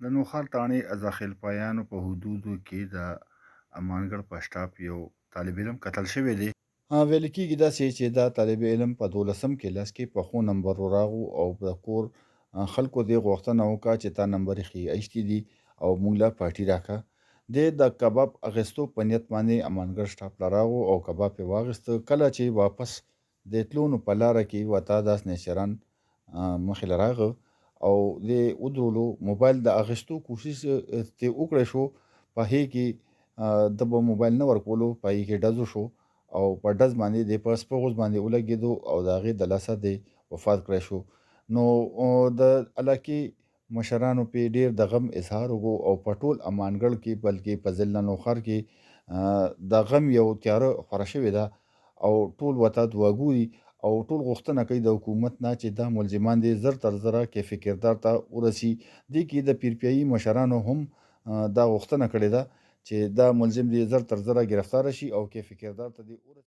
د نوخار تاڼې ازاخیلپایانو په حدودو کې د امانګړ په سټاپ یو طالب علم قتل شوی دی. ویل کېږي داسې چې دا طالب علم په 12م کلاس کې پخو نمبر راغو او د کور خلکو دې غوښتنه وکړه چې تا نمبر ښې ایشتي دي او موږ له پارټي راکړه. د کباب اغیستو په نیت باندې امانګړ سټاپ ته راغو او کباب یې واغېسته. کله چې واپس د تلو نو په لاره کې ورته داس نیچران مخې له راغه او د ودرولو موبایل د اغیستو کوشش ترې وکړی شو. په هغې کې ده به موبایل نه ورکولو، په هغې کې ډزو شو او په ډز باندې د په سپغوز باندې ولګېدو او د هغې د لاسه د وفات کړی شو. نو د علاقې مشرانو پې ډېر د غم اظهار وکړو او په ټول امانګړ کې بلکې په ضلع نوخار کې د غم یو تیاره خوره شوې ده او ټول ورته دعاګوري او ټول غوښتنه کوي د حکومت نه چې دا ملزمان دې زر تر زره کیفې کردار ته ورسي. دې کې د پیرپیایي مشرانو هم دا غوښتنه کړې ده چې دا ملزم دې زر تر زره ګرفتاره شي او کیفې کردار ته دې ورسي.